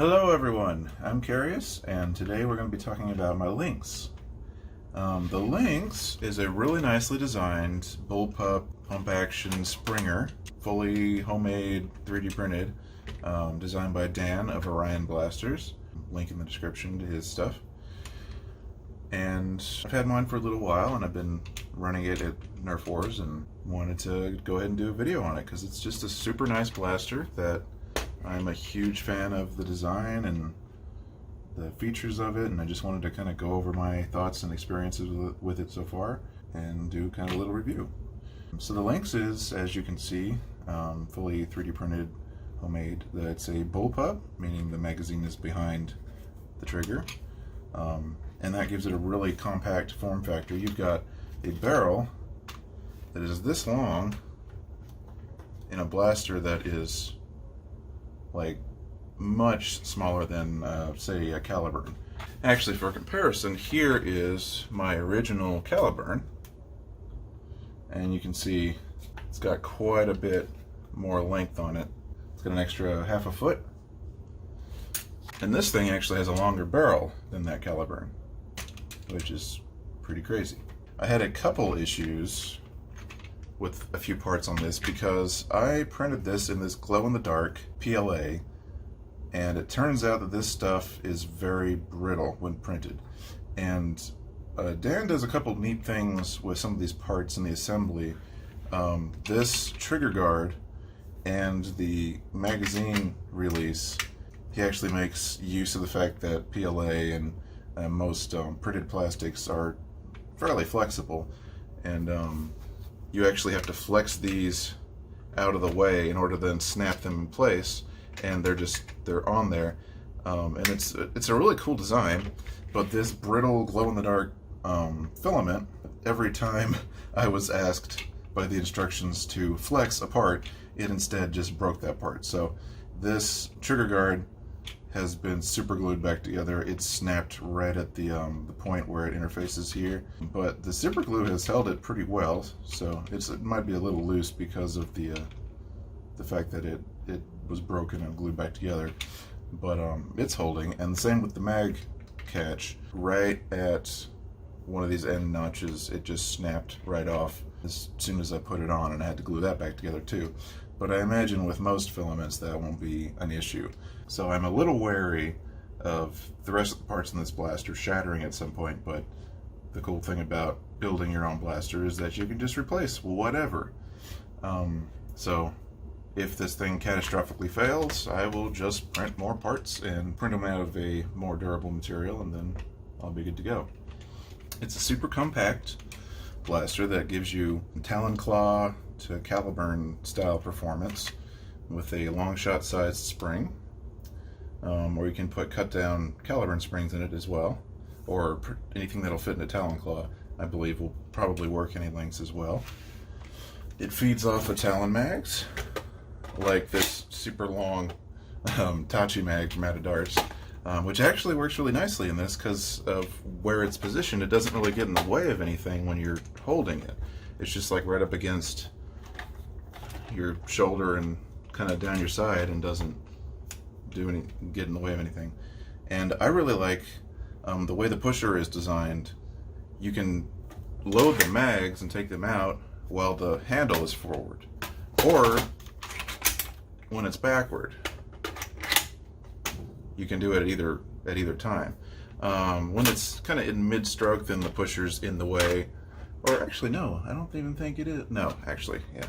Hello everyone, I'm Carius, and today we're going to be talking about my Lynx. The Lynx is a really nicely designed bullpup pump action springer, fully homemade, 3D printed, designed by Dan of Orion Blasters. Link in the description to his stuff. And I've had mine for a little while, and I've been running it at Nerf Wars and wanted to go ahead and do a video on it because it's just a super nice blaster that I'm a huge fan of the design and the features of it, and I just wanted to kind of go over my thoughts and experiences with it so far and do kind of a little review. So the Lynx is, as you can see, fully 3D printed, homemade. It's a bullpup, meaning the magazine is behind the trigger, and that gives it a really compact form factor. You've got a barrel that is this long in a blaster that is like much smaller than say a Caliburn. Actually, for comparison, here is my original Caliburn, and you can see it's got quite a bit more length on it. It's got an extra half a foot, and this thing actually has a longer barrel than that Caliburn, which is pretty crazy. I had a couple issues with a few parts on this because I printed this in this glow-in-the-dark PLA, and it turns out that this stuff is very brittle when printed. And Dan does a couple neat things with some of these parts in the assembly. This trigger guard and the magazine release, he actually makes use of the fact that PLA and most printed plastics are fairly flexible, and you actually have to flex these out of the way in order to then snap them in place, and they're on there, and it's a really cool design. But this brittle glow-in-the-dark filament, every time I was asked by the instructions to flex a part, it instead just broke that part. So this trigger guard has been super glued back together. It's snapped right at the point where it interfaces here, but the super glue has held it pretty well. So it might be a little loose because of the fact that it was broken and glued back together, but it's holding. And the same with the mag catch. Right at one of these end notches, it just snapped right off as soon as I put it on, and I had to glue that back together too. But I imagine with most filaments that won't be an issue. So I'm a little wary of the rest of the parts in this blaster shattering at some point, but the cool thing about building your own blaster is that you can just replace whatever. So if this thing catastrophically fails, I will just print more parts and print them out of a more durable material, and then I'll be good to go. It's a super compact blaster that gives you Talon Claw to Caliburn style performance with a long shot sized spring, or you can put cut down Caliburn springs in it as well, or anything that'll fit into Talon Claw, I believe, will probably work any lengths as well. It feeds off of Talon mags, like this super long Tachi mag from Darts, which actually works really nicely in this because of where it's positioned. It doesn't really get in the way of anything when you're holding it. It's just like right up against your shoulder and kind of down your side, and doesn't get in the way of anything. And I really like the way the pusher is designed. You can load the mags and take them out while the handle is forward, or when it's backward. You can do it at either time. When it's kind of in mid-stroke, then the pusher's in the way. Or actually, no, I don't even think it is. No, actually, yeah.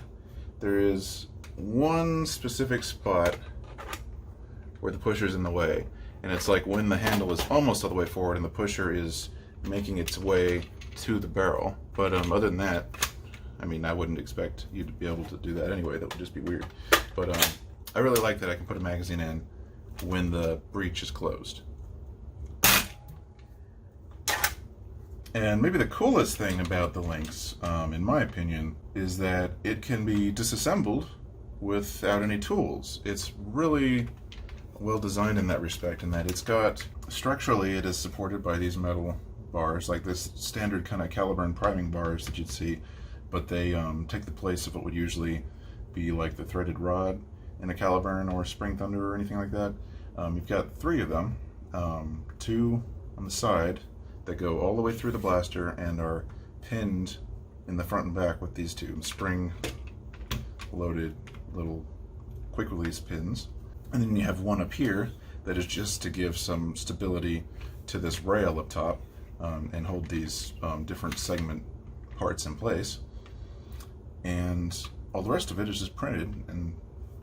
There is one specific spot where the pusher's in the way, and it's like when the handle is almost all the way forward and the pusher is making its way to the barrel. But other than that, I mean, I wouldn't expect you to be able to do that anyway. That would just be weird. But I really like that I can put a magazine in when the breech is closed. And maybe the coolest thing about the Lynx, in my opinion, is that it can be disassembled without any tools. It's really well designed in that respect, in that it's got, structurally it is supported by these metal bars, like this standard kind of Caliburn priming bars that you'd see, but they take the place of what would usually be like the threaded rod in a Caliburn or Spring Thunder or anything like that. You've got 3 of them, 2 on the side that go all the way through the blaster and are pinned in the front and back with these 2 spring-loaded little quick-release pins. And then you have 1 up here that is just to give some stability to this rail up top and hold these different segment parts in place. And all the rest of it is just printed and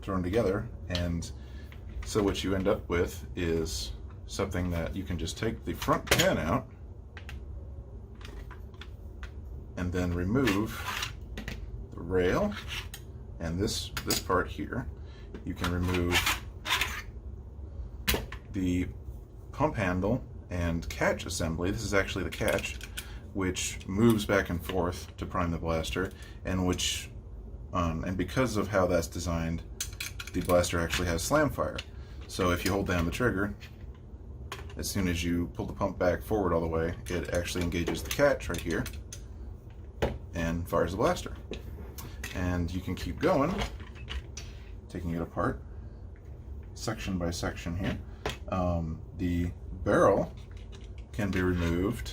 thrown together. And so what you end up with is something that you can just take the front pin out and then remove the rail, and this part here you can remove the pump handle and catch assembly. This is actually the catch, which moves back and forth to prime the blaster, and which and because of how that's designed, the blaster actually has slam fire. So if you hold down the trigger, as soon as you pull the pump back forward all the way, it actually engages the catch right here and fires the blaster. And you can keep going, taking it apart section by section here. The barrel can be removed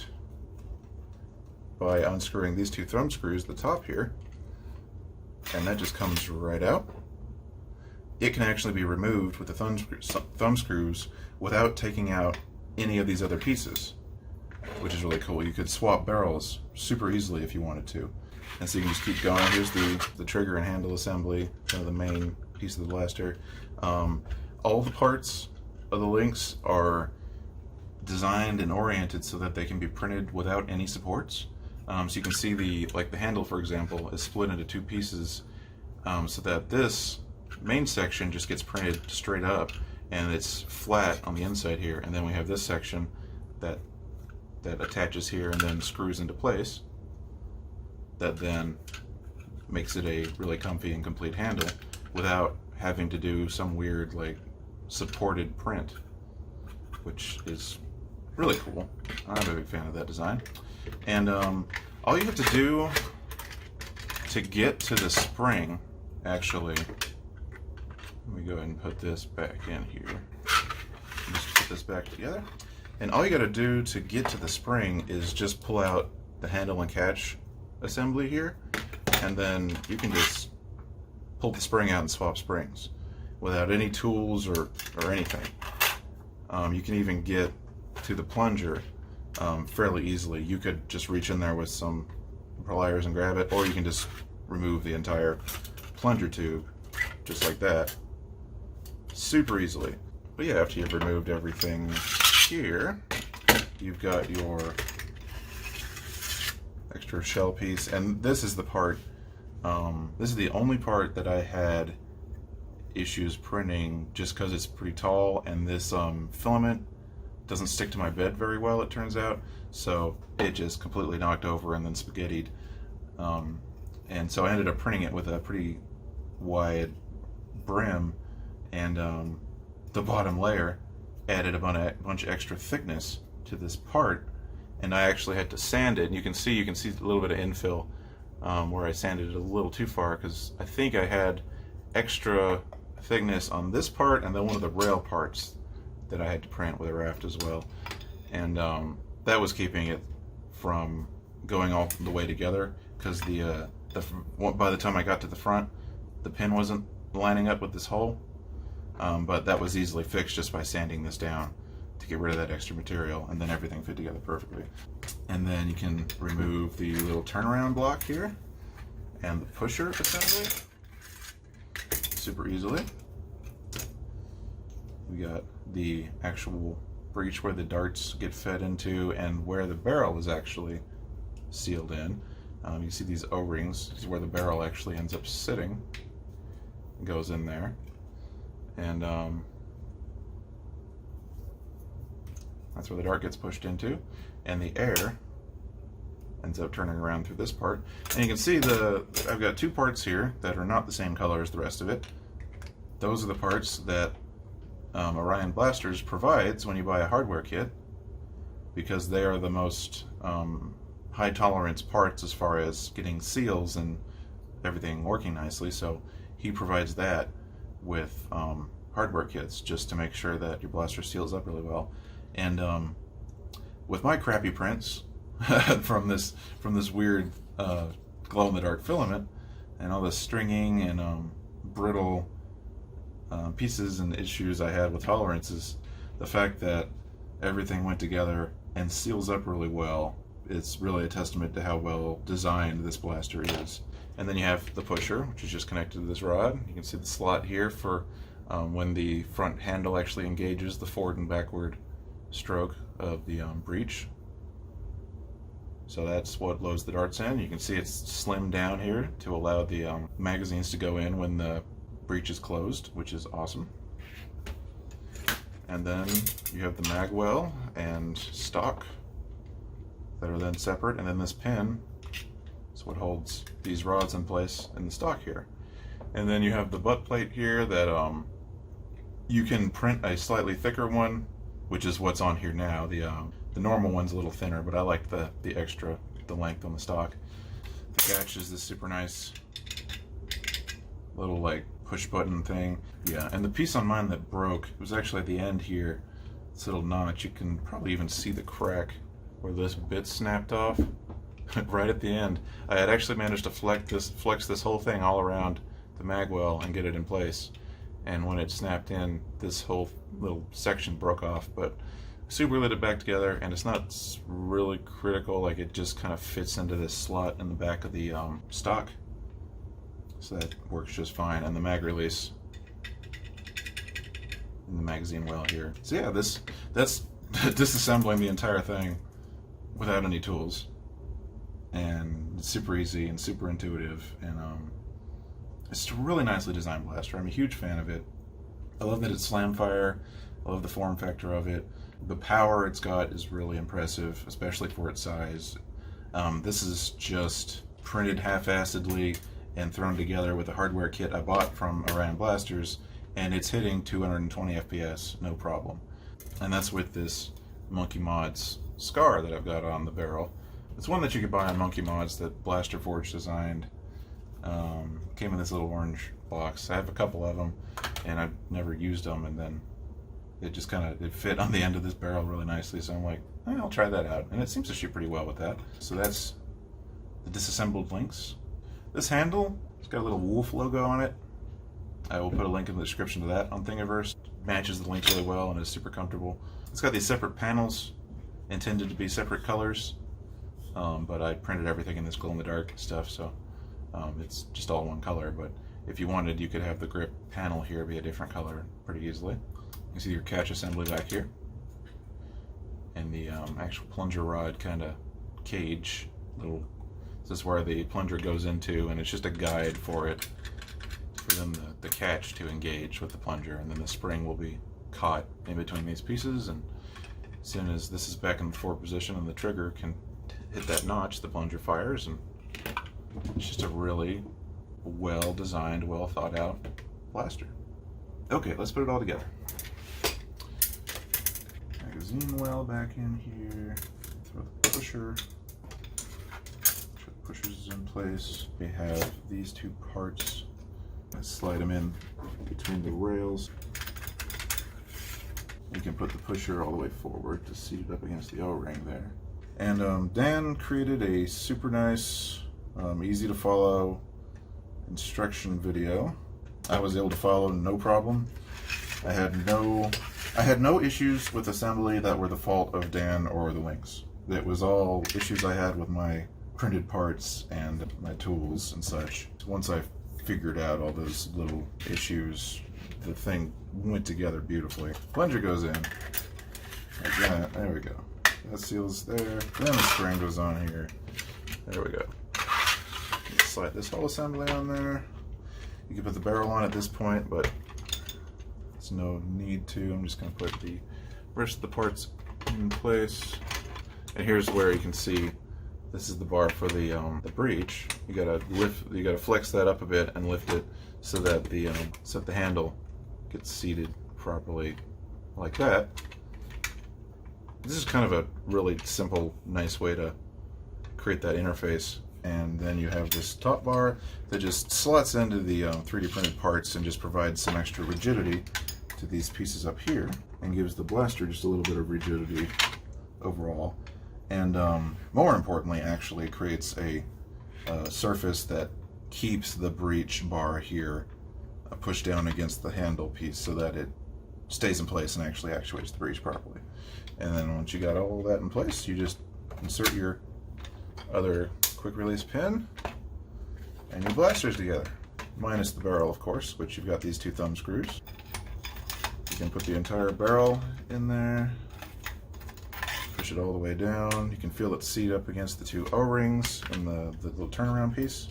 by unscrewing these 2 thumb screws at the top here, and that just comes right out. It can actually be removed with the thumb screws without taking out any of these other pieces, which is really cool. You could swap barrels super easily if you wanted to. And so you can just keep going. Here's the trigger and handle assembly, kind of the main piece of the blaster. All the parts of the Lynx are designed and oriented so that they can be printed without any supports. So you can see the handle, for example, is split into 2 pieces, so that this main section just gets printed straight up and it's flat on the inside here, and then we have this section that attaches here and then screws into place, that then makes it a really comfy and complete handle without having to do some weird supported print, which is really cool. I'm a big fan of that design. And all you have to do to get to the spring, actually, let me go ahead and put this back in here. Just put this back together. And all you got to do to get to the spring is just pull out the handle and catch assembly here, and then you can just pull the spring out and swap springs without any tools or anything. You can even get to the plunger fairly easily. You could just reach in there with some pliers and grab it, or you can just remove the entire plunger tube just like that, super easily. But yeah, after you've removed everything here, you've got your extra shell piece, and this is the part, this is the only part that I had issues printing just because it's pretty tall, and this filament doesn't stick to my bed very well, it turns out, so it just completely knocked over and then spaghettied. And so I ended up printing it with a pretty wide brim, and the bottom layer added a bunch of extra thickness to this part, and I actually had to sand it. And you can see a little bit of infill where I sanded it a little too far, because I think I had extra thickness on this part and then one of the rail parts that I had to print with a raft as well, and that was keeping it from going all the way together, because by the time I got to the front, the pin wasn't lining up with this hole, but that was easily fixed just by sanding this down to get rid of that extra material, and then everything fit together perfectly. And then you can remove the little turnaround block here and the pusher assembly super easily. We got the actual breech where the darts get fed into and where the barrel is actually sealed in. You see these O-rings. This is where the barrel actually ends up sitting. It goes in there, and that's where the dart gets pushed into, and the air ends up turning around through this part. And you can see I've got 2 parts here that are not the same color as the rest of it. Those are the parts that Orion Blasters provides when you buy a hardware kit, because they are the most high tolerance parts as far as getting seals and everything working nicely. So he provides that with hardware kits just to make sure that your blaster seals up really well. And with my crappy prints from this weird glow-in-the-dark filament and all the stringing and brittle pieces and issues I had with tolerances, the fact that everything went together and seals up really well, it's really a testament to how well designed this blaster is. And then you have the pusher, which is just connected to this rod. You can see the slot here for when the front handle actually engages the forward and backward stroke of the breech. So that's what loads the darts in. You can see it's slimmed down here to allow the magazines to go in when the breech is closed, which is awesome. And then you have the mag well and stock that are then separate, and then this pin is what holds these rods in place in the stock here. And then you have the butt plate here that you can print a slightly thicker one, which is what's on here now. The normal one's a little thinner, but I like the length on the stock. The catch is this super nice little like push button thing. Yeah, and the piece on mine that broke, it was actually at the end here, this little notch. You can probably even see the crack where this bit snapped off right at the end. I had actually managed to flex this whole thing all around the mag well and get it in place. And when it snapped in, this whole little section broke off, but super glued it back together, and it's not really critical. Like, it just kind of fits into this slot in the back of the stock, so that works just fine. And the mag release in the magazine well here. So yeah, that's disassembling the entire thing without any tools, and it's super easy and super intuitive, and it's a really nicely designed blaster. I'm a huge fan of it. I love that it's slam fire. I love the form factor of it. The power it's got is really impressive, especially for its size. This is just printed half-assedly and thrown together with a hardware kit I bought from Orion Blasters, and it's hitting 220 FPS, no problem. And that's with this Monkey Mods scar that I've got on the barrel. It's one that you could buy on Monkey Mods that Blaster Forge designed. Came in this little orange box. I have a couple of them, and I've never used them, and then it just it fit on the end of this barrel really nicely, so I'm like, I'll try that out. And it seems to shoot pretty well with that. So that's the disassembled Lynx. This handle, it's got a little wolf logo on it. I will put a link in the description to that on Thingiverse. Matches the Lynx really well and is super comfortable. It's got these separate panels intended to be separate colors, but I printed everything in this glow-in-the-dark stuff, so it's just all one color. But if you wanted, you could have the grip panel here be a different color pretty easily. You see your catch assembly back here, and the actual plunger rod kind of cage. This is where the plunger goes into, and it's just a guide for it, for then the catch to engage with the plunger, and then the spring will be caught in between these pieces, and as soon as this is back in the forward position and the trigger can hit that notch, the plunger fires, and it's just a really well designed, well thought out blaster. Okay, let's put it all together. Magazine well back in here. Throw the pusher. The pusher's in place. We have these two parts. I slide them in between the rails. You can put the pusher all the way forward to seat it up against the O-ring there. And Dan created a super nice, easy to follow instruction video. I was able to follow no problem. I had no issues with assembly that were the fault of Dan or the Lynx. It was all issues I had with my printed parts and my tools and such. Once I figured out all those little issues, the thing went together beautifully. Plunger goes in like that. There we go. That seals there. Then the spring goes on here. There we go. Slide this whole assembly on there. You can put the barrel on at this point, but there's no need to. I'm just going to put the rest of the parts in place. And here's where you can see this is the bar for the breech. You gotta flex that up a bit and lift it so that the handle gets seated properly like that. This is kind of a really simple, nice way to create that interface. And then you have this top bar that just slots into the 3D printed parts and just provides some extra rigidity to these pieces up here and gives the blaster just a little bit of rigidity overall. And more importantly, actually, it creates a surface that keeps the breech bar here pushed down against the handle piece so that it stays in place and actually actuates the breech properly. And then once you got all that in place, you just insert your other quick release pin and your blasters together, minus the barrel, of course, which you've got these 2 thumb screws. You can put the entire barrel in there, push it all the way down. You can feel it seat up against the 2 O-rings and the little turnaround piece.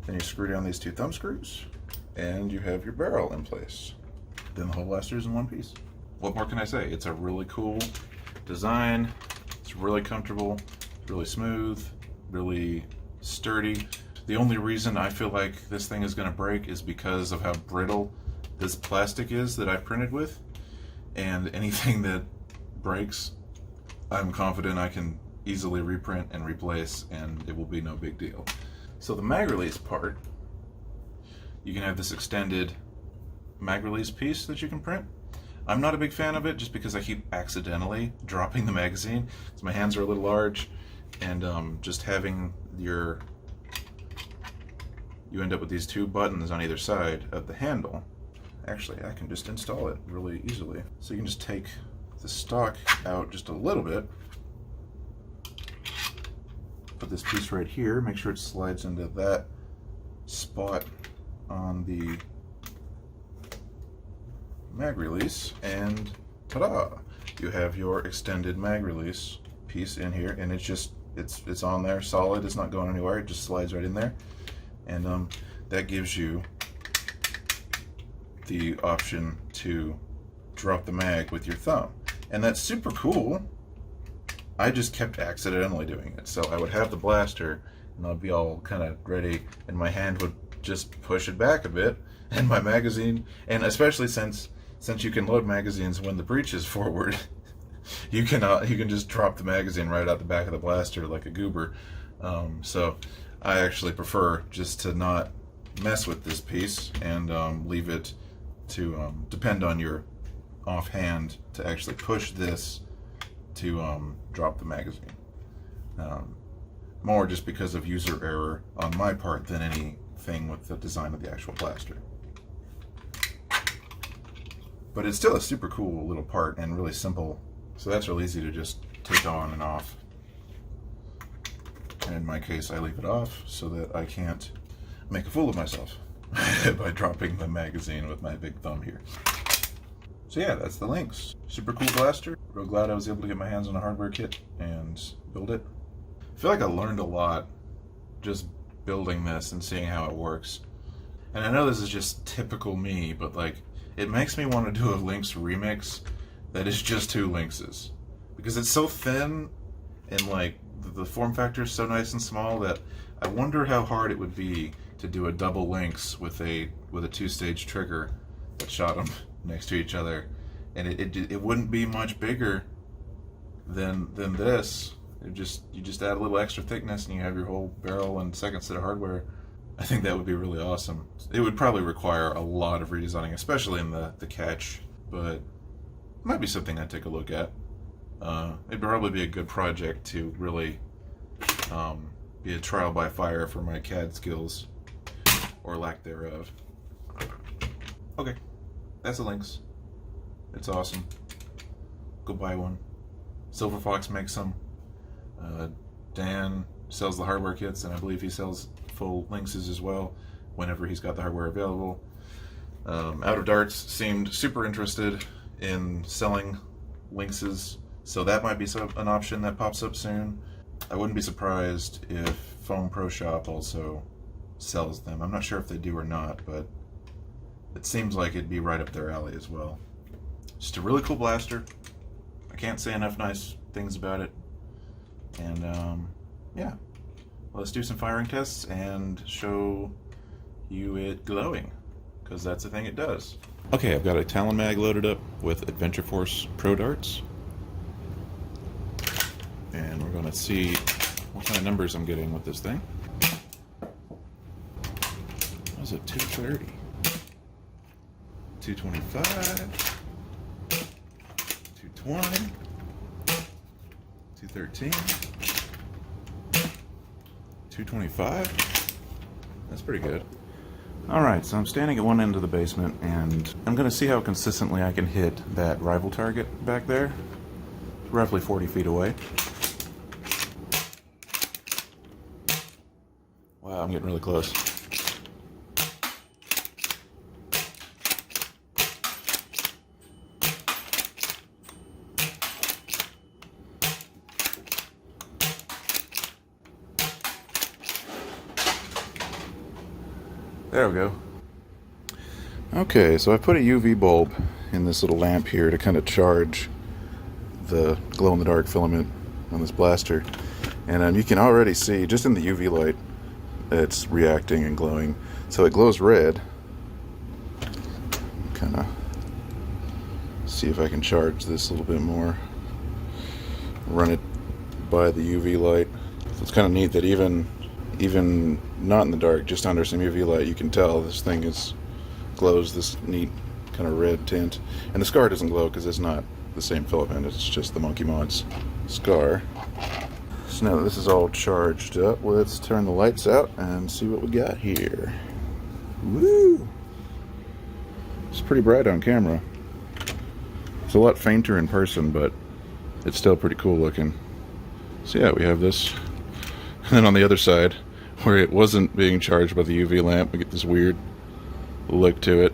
Then you screw down these 2 thumb screws and you have your barrel in place. Then the whole blaster is in one piece. What more can I say? It's a really cool design. It's really comfortable, really smooth, really sturdy. The only reason I feel like this thing is going to break is because of how brittle this plastic is that I printed with. And anything that breaks, I'm confident I can easily reprint and replace, and it will be no big deal. So the mag release part, you can have this extended mag release piece that you can print. I'm not a big fan of it just because I keep accidentally dropping the magazine because my hands are a little large, and just having you end up with these 2 buttons on either side of the handle. Actually, I can just install it really easily. So you can just take the stock out just a little bit, put this piece right here, make sure it slides into that spot on the mag release, and ta-da! You have your extended mag release piece in here, and it's on there solid. It's not going anywhere. It just slides right in there, and that gives you the option to drop the mag with your thumb, and that's super cool. I just kept accidentally doing it, so I would have the blaster and I'd be all kind of ready, and my hand would just push it back a bit, and my magazine, and especially since you can load magazines when the breech is forward, you can just drop the magazine right out the back of the blaster like a goober. So I actually prefer just to not mess with this piece and leave it to depend on your offhand to actually push this to drop the magazine. More just because of user error on my part than anything with the design of the actual blaster. But it's still a super cool little part and really simple, so that's really easy to just take on and off. And in my case, I leave it off so that I can't make a fool of myself by dropping the magazine with my big thumb here. So yeah, that's the Lynx. Super cool blaster. Real glad I was able to get my hands on a hardware kit and build it. I feel like I learned a lot just building this and seeing how it works. And I know this is just typical me, but like, it makes me want to do a Lynx remix that is just 2 Lynxes. Because it's so thin and like the form factor is so nice and small that I wonder how hard it would be to do a double Lynx with a 2-stage trigger that shot them next to each other, and it wouldn't be much bigger than this. You just add a little extra thickness and you have your whole barrel and second set of hardware. I think that would be really awesome. It would probably require a lot of redesigning, especially in the catch, but it might be something I'd take a look at. It'd probably be a good project to really be a trial by fire for my CAD skills, or lack thereof. Okay, that's the Lynx. It's awesome. Go buy one. Silver Fox makes some. Dan sells the hardware kits, and I believe he sells full Lynxes as well whenever he's got the hardware available. Out of Darts seemed super interested in selling Lynxes, so that might be an option that pops up soon. I wouldn't be surprised if Foam Pro Shop also sells them. I'm not sure if they do or not, but it seems like it'd be right up their alley as well. Just a really cool blaster. I can't say enough nice things about it. And yeah, well, let's do some firing tests and show you it glowing, because that's the thing it does. Okay, I've got a Talon mag loaded up with Adventure Force Pro Darts, and we're going to see what kind of numbers I'm getting with this thing. What was it, 230, 225, 201, 213, 225. That's pretty good. Alright, so I'm standing at one end of the basement, and I'm going to see how consistently I can hit that rival target back there, roughly 40 feet away. Wow, I'm getting really close. There we go. Okay, so I put a UV bulb in this little lamp here to kind of charge the glow-in-the-dark filament on this blaster. And you can already see, just in the UV light, it's reacting and glowing. So it glows red. Kind of see if I can charge this a little bit more. Run it by the UV light. So it's kind of neat that even not in the dark, just under some UV light, you can tell this thing glows this neat kind of red tint. And the scar doesn't glow because it's not the same filament, it's just the Monkey Mods scar. So now that this is all charged up, let's turn the lights out and see what we got here. Woo! It's pretty bright on camera. It's a lot fainter in person, but it's still pretty cool looking. So yeah, we have this. And then on the other side, where it wasn't being charged by the UV lamp, we get this weird look to it.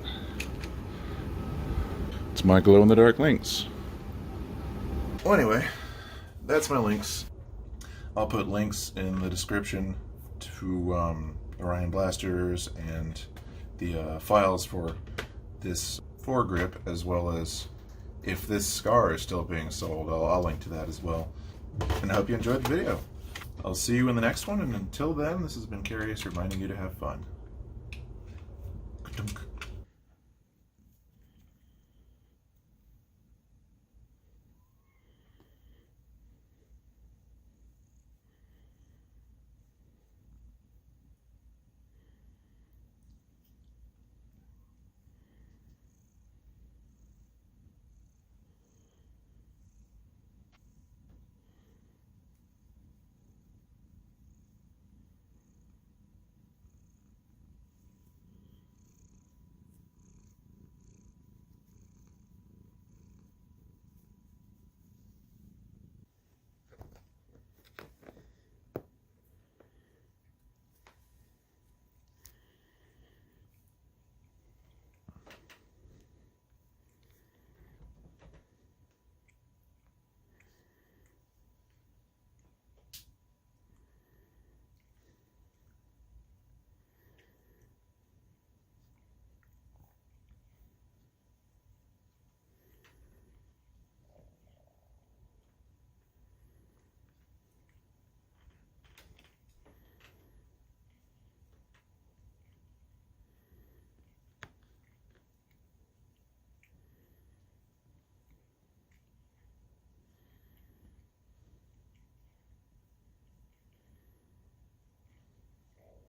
It's my glow-in-the-dark Lynx. Well, anyway, that's my Lynx. I'll put links in the description to Orion blasters and the files for this Foregrip, as well as if this scar is still being sold. I'll link to that as well. And I hope you enjoyed the video. I'll see you in the next one, and until then, this has been Carius reminding you to have fun.